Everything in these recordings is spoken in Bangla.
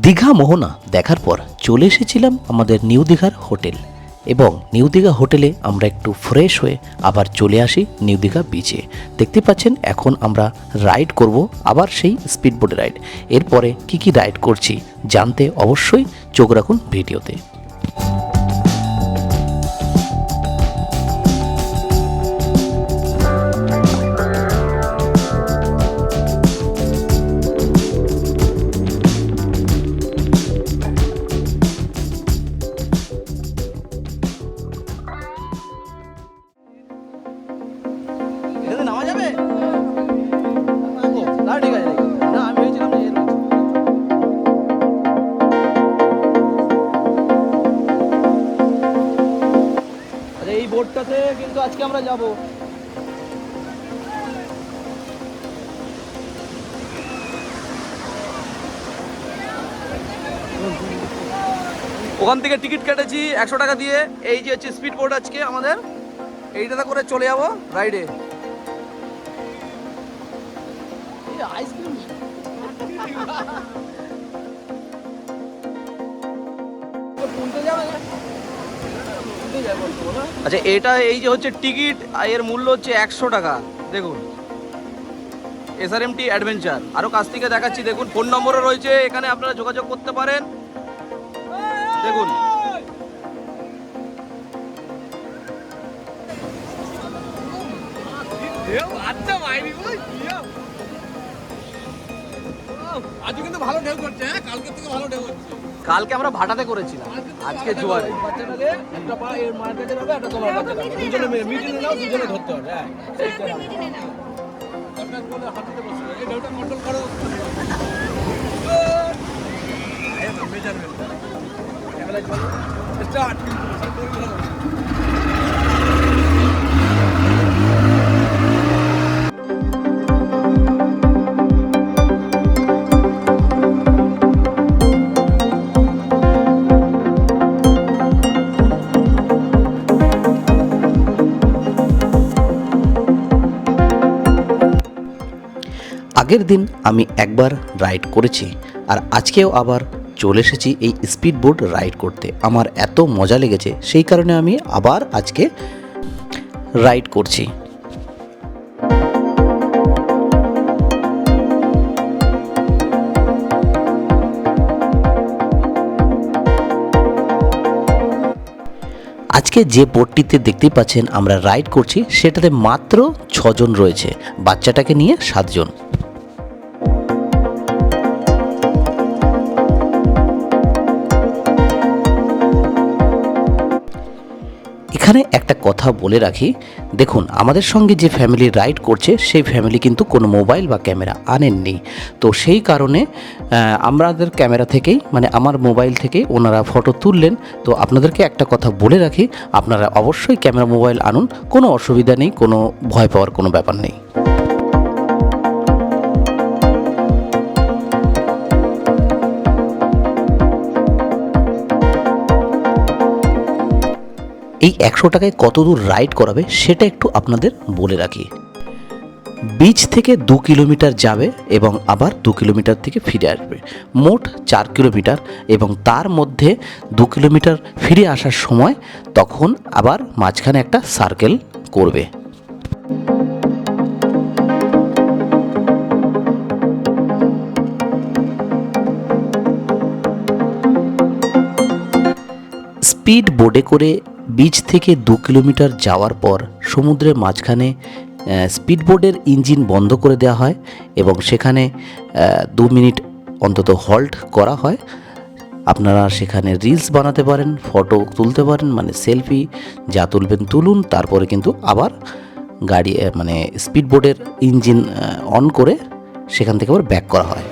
দীঘা মোহনা দেখার পর চলে এসেছিলাম আমাদের নিউ দীঘার হোটেল এবং নিউ দীঘা হোটেলে আমরা একটু ফ্রেশ হয়ে আবার চলে আসি নিউ দীঘা বিচে। দেখতে পাচ্ছেন এখন আমরা রাইড করব, আবার সেই স্পিডবোট রাইড। এরপরে কি রাইড করছি জানতে অবশ্যই চোখ রাখুন ভিডিওতে। নামা যাবে না? ঠিক আছে, না আমি ভেবেছিলাম যে আচ্ছা এই বোটটাতে কিন্তু আজকে আমরা যাব। ওখান থেকে টিকিট কেটেছি 100 টাকা দিয়ে। এই যে হচ্ছে স্পিড বোট, আজকে আমাদের এইটাতে করে চলে যাবো রাইডে। আইসক্রিম আচ্ছা, এটা এই যে হচ্ছে টিকিট, এর মূল্য হচ্ছে 100 টাকা। দেখুন SRMT অ্যাডভেঞ্চার। আরও কাছ থেকে দেখাচ্ছি, দেখুন ফোন নম্বরও রয়েছে, এখানে আপনারা যোগাযোগ করতে পারেন। দেখুন আজকে কিন্তু ভালো ঢেউ করছে, হ্যাঁ কালকে থেকে ভালো ঢেউ হচ্ছে। কালকে আমরা ভাটাতে করেছিলাম, আজকে জোয়ারে। একটা পা এর মার কাছে যাবে, একটা তোমার কাছে যাবে, দুজনে মিডিলে নাও, দুজনে ধরতে হবে। হ্যাঁ আপনার বলে হাঁটতে বসে এই ঢেউটা কন্ট্রোল করো। এই মেজারমেন্ট ক্যামেরা চলো, স্টার্ট। আগের দিন আমি একবার রাইড করেছি আর আজকেও আবার চলে এসেছি এই স্পিডবোট রাইড করতে। আমার এত মজা লেগেছে, সেই কারণে আমি আবার আজকে রাইড করছি। আজকে যে বোটটিতে দেখতে পাচ্ছেন আমরা রাইড করছি, সেটাতে মাত্র 6 জন রয়েছে, বাচ্চাটাকে নিয়ে 7 জন। এখানে একটা কথা বলে রাখি, দেখুন আমাদের সঙ্গে যে ফ্যামিলি রাইড করছে সেই ফ্যামিলি কিন্তু কোনো মোবাইল বা ক্যামেরা আনেননি। তো সেই কারণে আমাদের ক্যামেরা থেকেই, মানে আমার মোবাইল থেকে ওনারা ফটো তুললেন। তো আপনাদেরকে একটা কথা বলে রাখি, আপনারা অবশ্যই ক্যামেরা মোবাইল আনুন, কোনো অসুবিধা নেই, কোনো ভয় পাওয়ার কোনো ব্যাপার নেই। এই 100 টাকায় কত দূর রাইড করাবে সেটা একটু আপনাদের বলে রাখি। বিচ থেকে 2 কিলোমিটার যাবে এবং আবার 2 কিলোমিটার থেকে ফিরে আসবে, মোট 4 কিলোমিটার। এবং তার মধ্যে 2 কিলোমিটার ফিরে আসার সময় তখন আবার মাঝখানে একটা সার্কেল করবে। স্পিড বোটে করে বিচ থেকে 2 কিলোমিটার যাওয়ার পর সমুদ্রের মাঝখানে স্পিডবোটের ইঞ্জিন বন্ধ করে দেওয়া হয় এবং সেখানে 2 মিনিট অন্তত হল্ট করা হয়। আপনারা সেখানে রিলস বানাতে পারেন, ফটো তুলতে পারেন, মানে সেলফি যা তুলবেন তুলুন। তারপরে কিন্তু আবার গাড়ি মানে স্পিডবোটের ইঞ্জিন অন করে সেখান থেকে আবার ব্যাক করা হয়।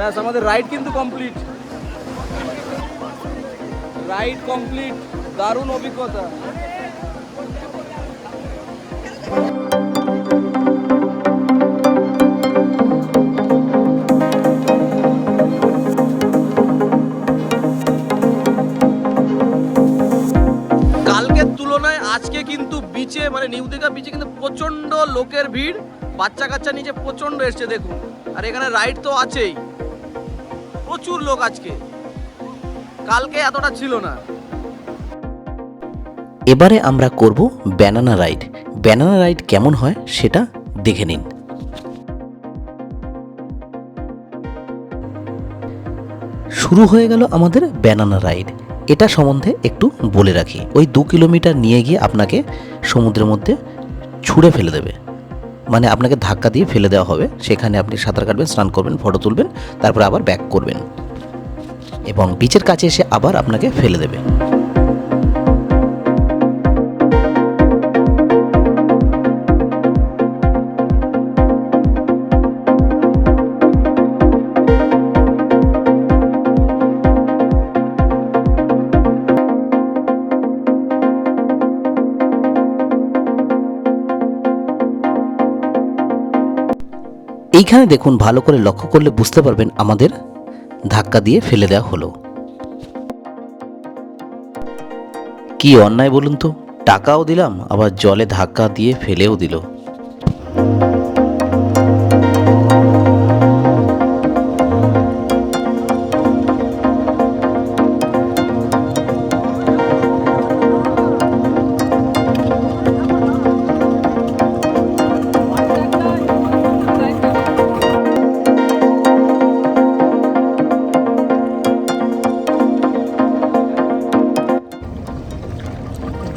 ব্যাস আমাদের রাইড কিন্তু কমপ্লিট, রাইড কমপ্লিট। দারুণ অভিজ্ঞতা। কালকের তুলনায় আজকে কিন্তু বিচে মানে নিউ দীঘা বিচে কিন্তু প্রচন্ড লোকের ভিড়, বাচ্চা কাচ্চা নিচে প্রচন্ড এসছে দেখুন। আর এখানে রাইড তো আছেই, প্রচুর লোক আজকে, কালকে এতটা ছিল না। এবারে আমরা করব ব্যানানা রাইড। ব্যানানা রাইড কেমন হয় সেটা দেখে নিন। শুরু হয়ে গেল আমাদের ব্যানানা রাইড। এটা সম্বন্ধে একটু বলে রাখি, ওই 2 কিলোমিটার নিয়ে গিয়ে আপনাকে সমুদ্রের মধ্যে ছুঁড়ে ফেলে দেবে, মানে আপনাকে ধাক্কা দিয়ে ফেলে দেওয়া হবে। সেখানে আপনি সাঁতার কাটবেন, স্নান করবেন, ফটো তুলবেন, তারপরে আবার ব্যাক করবেন এবং বিচের কাছে এসে আবার আপনাকে ফেলে দেবে। এইখানে দেখুন, ভালো করে লক্ষ্য করলে বুঝতে পারবেন আমাদের ধাক্কা দিয়ে ফেলে দেওয়া হলো। কি অন্যায় বলুন তো, টাকাও দিলাম আবার জলে ধাক্কা দিয়ে ফেলেও দিল।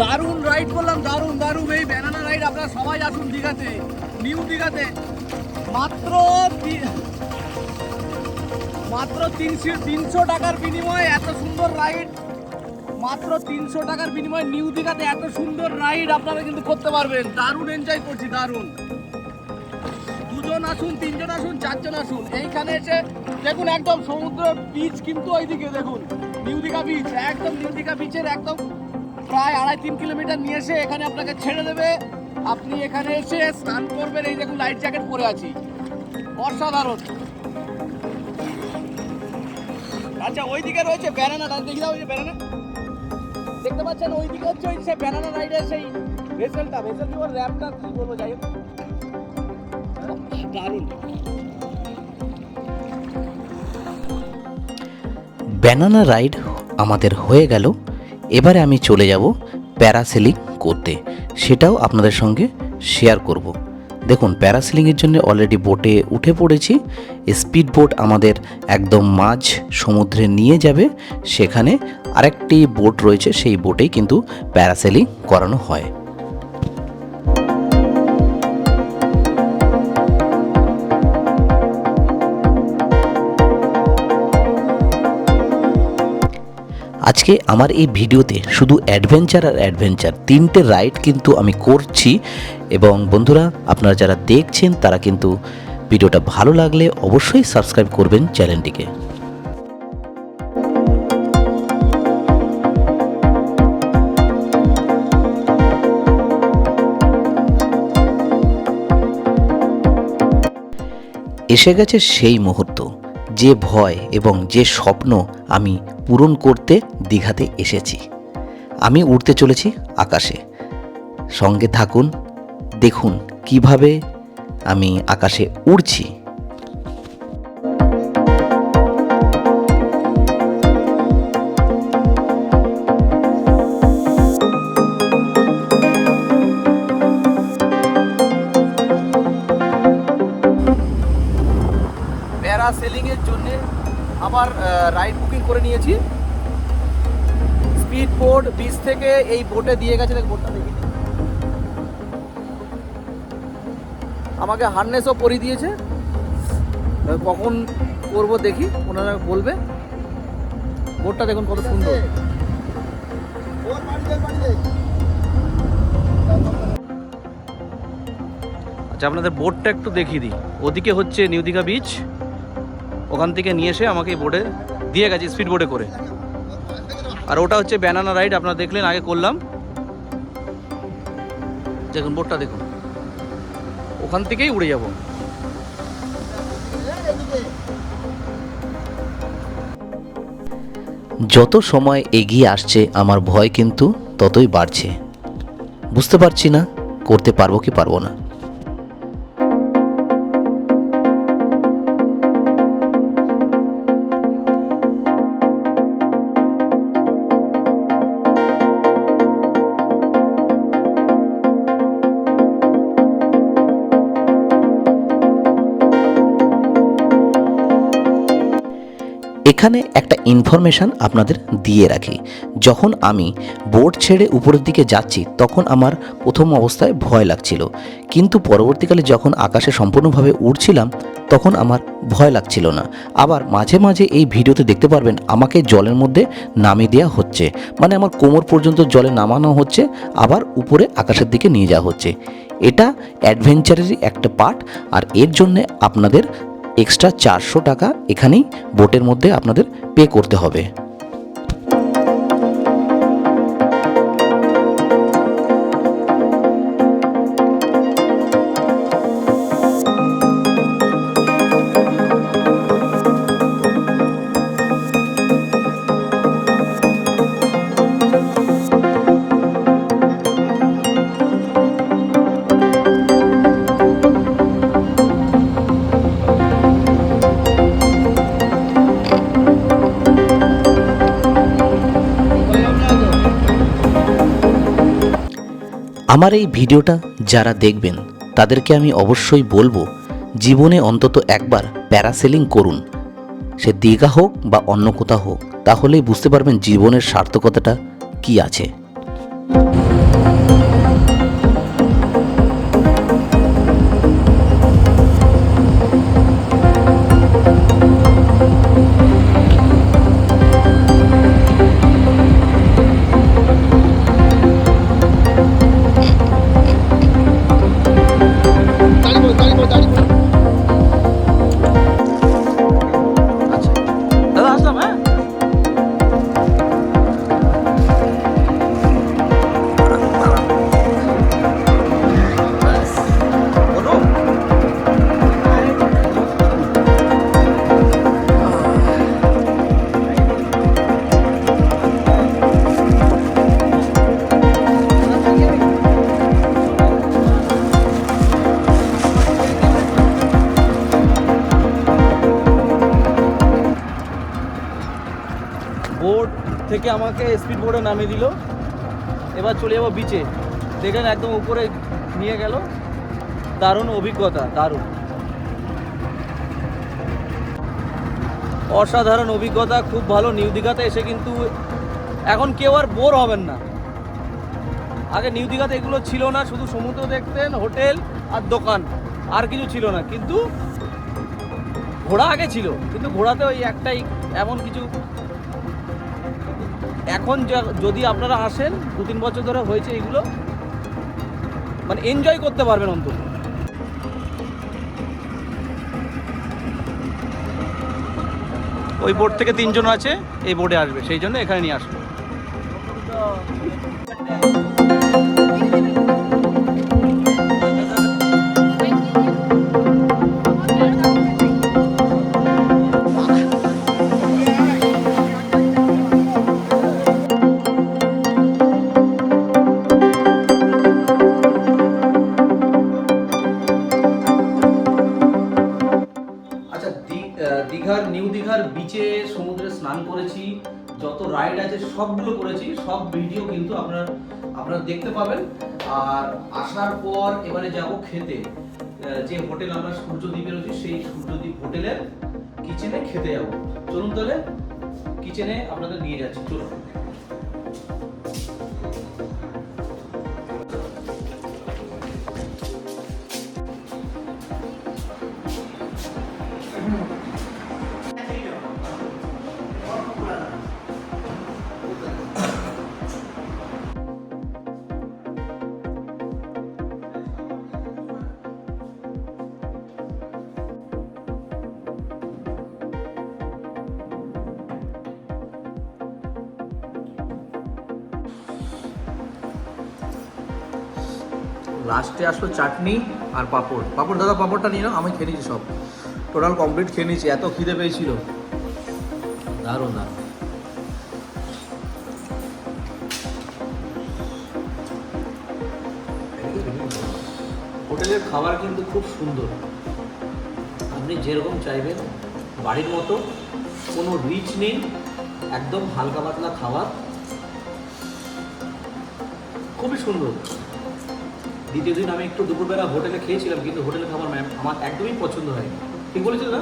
দারুণ রাইড করলাম, দারুণ দারুণ। এই ব্যানানা রাইড আপনারা সবাই আসুন দীঘাতে, নিউ দীঘাতে। মাত্র 300 টাকার বিনিময়ে এত সুন্দর রাইড, মাত্র 300 টাকার বিনিময়ে নিউ দীঘাতে এত সুন্দর রাইড আপনারা কিন্তু করতে পারবেন। দারুণ এনজয় করছি, দারুণ। 2 জন আসুন, 3 জন আসুন, 4 জন আসুন। এইখানে এসে দেখুন একদম সমুদ্র বিচ কিন্তু ওইদিকে দেখুন, নিউ দীঘা বিচ, একদম নিউ দীঘা বিচের একদম প্রায় 2.5-3 কিলোমিটার নিয়ে এসে এখানে আপনাকে ছেড়ে দেবে। আপনি এখানে এসে স্নান করবেন। এই দেখুন লাইফ জ্যাকেট পরে আছি, অসাধারণ। আচ্ছা ওইদিকে রয়েছে ব্যানানা, দেখি দাও ওই যে ব্যানানা দেখতে পাচ্ছেন, ওইদিকে হচ্ছে ওই সে ব্যানানা রাইডের সেই ভেসেলটা, ভেসেল কি বল, র্যাপটা কি বলবো, যাই হোক দারুণ। ব্যানানা রাইড আমাদের হয়ে গেল। এবারে আমি চলে যাব প্যারাসেলিং করতে, সেটাও আপনাদের সঙ্গে শেয়ার করব। দেখুন, প্যারাসেলিংয়ের জন্য অলরেডি বোটে উঠে পড়েছি। স্পিড বোট আমাদের একদম মাঝ সমুদ্রে নিয়ে যাবে, সেখানে আরেকটি বোট রয়েছে, সেই বোটেই কিন্তু প্যারাসেলিং করানো হয়। আজকে আমার এই ভিডিওতে শুধু অ্যাডভেঞ্চার আর অ্যাডভেঞ্চার, 3টে রাইড কিন্তু আমি করছি। এবং বন্ধুরা, আপনারা যারা দেখছেন তারা কিন্তু ভিডিওটা ভালো লাগলে অবশ্যই সাবস্ক্রাইব করবেন চ্যানেলটিকে। এসে গেছে সেই মুহূর্ত, যে ভয় এবং যে স্বপ্ন আমি পূরণ করতে দীঘাতে এসেছি। আমি উড়তে চলেছি আকাশে, সঙ্গে থাকুন, দেখুন কিভাবে আমি আকাশে উড়ছি। প্যারাসেলিংয়ের জন্য আবার রাইড বুকিং করে নিয়েছি। স্পিড বোট বিচ থেকে এই বোটে দিয়ে গেছে, দেখ বোটটা দেখি, আমাকে হার্নেসও পরিয়ে দিয়েছে। কখন করবো দেখি, ওনারা বলবে। বোটটা দেখুন কত সুন্দর। আচ্ছা আপনাদের বোটটা একটু দেখিয়ে দিই। ওদিকে হচ্ছে নিউ দীঘা বিচ, ওখান থেকে নিয়ে এসে আমাকে বোর্ডে দিয়ে গেছে, স্পিড বোর্ডে করে। আর ওটা হচ্ছে ব্যানানা রাইড, আপনারা দেখলেন আগে করলাম। দেখুন বোর্ডটা দেখুন, ওখান থেকেই উড়ে যাব। যত সময় এগিয়ে আসছে আমার ভয় কিন্তু ততই বাড়ছে। বুঝতে পারছি না করতে পারবো কি পারবো না। এখানে একটা ইনফরমেশান আপনাদের দিয়ে রাখি। যখন আমি বোর্ড ছেড়ে উপরের দিকে যাচ্ছি তখন আমার প্রথম অবস্থায় ভয় লাগছিল, কিন্তু পরবর্তীকালে যখন আকাশে সম্পূর্ণভাবে উড়ছিলাম তখন আমার ভয় লাগছিল না। আবার মাঝে মাঝে এই ভিডিওতে দেখতে পারবেন আমাকে জলের মধ্যে নামিয়ে দেওয়া হচ্ছে, মানে আমার কোমর পর্যন্ত জলে নামানো হচ্ছে, আবার উপরে আকাশের দিকে নিয়ে যাওয়া হচ্ছে। এটা অ্যাডভেঞ্চারেরই একটা পার্ট। আর এর জন্যে আপনাদের এক্সট্রা 400 টাকা এখানেই বোটের মধ্যে আপনাদের পে করতে হবে। আমার এই ভিডিওটা যারা দেখবেন তাদেরকে আমি অবশ্যই বলবো জীবনে অন্তত একবার প্যারাসেলিং করুন, সে দীঘা হোক বা অন্য কোথাও হোক, তাহলেই বুঝতে পারবেন জীবনের সার্থকতাটা কি আছে। দাদা আসলাম, হ্যাঁ। বলো। বোর্ড থেকে আমাকে স্পিড বোর্ডে নামিয়ে দিল। এবার চলে যাবো বিচে। দেখেন একদম উপরে নিয়ে গেল। দারুণ অভিজ্ঞতা, দারুণ অসাধারণ অভিজ্ঞতা, খুব ভালো। নিউ দীঘাতে এসে কিন্তু এখন কেউ আর বোর হবেন না। আগে নিউ দীঘাতে এগুলো ছিল না, শুধু সমুদ্র দেখতেন, হোটেল আর দোকান, আর কিছু ছিল না। কিন্তু ঘোড়া আগে ছিল, কিন্তু ঘোড়াতে ওই একটাই এমন কিছু। এখন যদি আপনারা আসেন, 2-3 বছর ধরে হয়েছে এগুলো, মানে এনজয় করতে পারবেন অন্তত। ওই বোর্ড থেকে 3 জন আছে, এই বোর্ডে আসবে, সেই জন্য এখানে নিয়ে আসবে। দীঘার নিউ দীঘার বিচে সমুদ্রে স্নান করেছি, যত রাইড আছে সবগুলো করেছি, সব ভিডিও কিন্তু আপনারা দেখতে পাবেন। আর আসার পর এবারে যাব খেতে। যে হোটেল আমরা সূর্যদ্বীপে রয়েছি সেই সূর্যদ্বীপ হোটেলের কিচেনে খেতে যাব। চলুন তাহলে কিচেনে আপনাদের নিয়ে যাচ্ছি, চলুন। লাস্টে আসলো চাটনি আর পাঁপড়। পাঁপড় দাদা, পাঁপড়টা নিয়ে নাও, আমি খেয়ে নিয়েছি সব, টোটাল কমপ্লিট খেয়ে নিয়েছি, এত খিদে পেয়েছিল। দারুণ দারুণ। হোটেলের খাবার কিন্তু খুব সুন্দর, আপনি যেরকম চাইবেন বাড়ির মতো, কোনো রিচ নেই, একদম হালকা পাতলা খাবার, খুবই সুন্দর। দ্বিতীয় দিন আমি একটু দুপুরবেলা হোটেলে খেয়েছিলাম, কিন্তু হোটেলের খাবার আমার একদমই পছন্দ হয়নি। ঠিক বলেছিল না,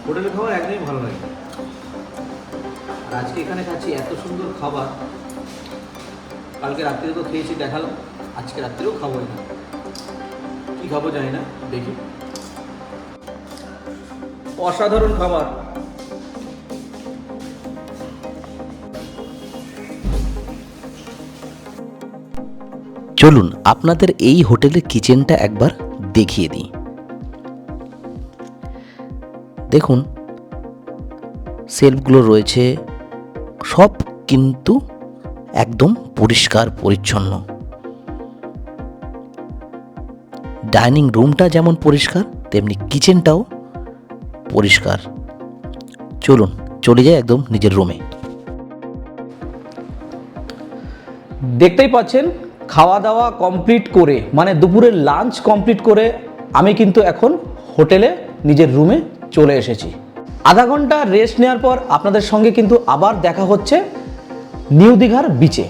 হোটেলের খাবার একদমই ভালো লাগে। আর আজকে এখানে খাচ্ছি এত সুন্দর খাবার, কালকে রাত্রিরে তো খেয়েছি দেখালাম, আজকে রাত্রিরেও খাবোই না, কী খাবো জানি না, দেখি। অসাধারণ খাবার। চলুন আপনাদের এই হোটেলের কিচেনটা একবার দেখিয়ে দিই। দেখুন সেলফগুলো রয়েছে, সব কিন্তু একদম পরিষ্কার পরিচ্ছন্ন। ডাইনিং রুমটা যেমন পরিষ্কার, তেমনি কিচেনটাও পরিষ্কার। চলুন চলে যাই একদম নিজের রুমে। দেখতেই পাচ্ছেন খাওয়া দাওয়া কমপ্লিট করে, মানে দুপুরের লাঞ্চ কমপ্লিট করে আমি কিন্তু এখন হোটেলে নিজের রুমে চলে এসেছি। আধা ঘন্টা রেস্ট নেওয়ার পর আপনাদের সঙ্গে কিন্তু আবার দেখা হচ্ছে নিউ দীঘার বিচে।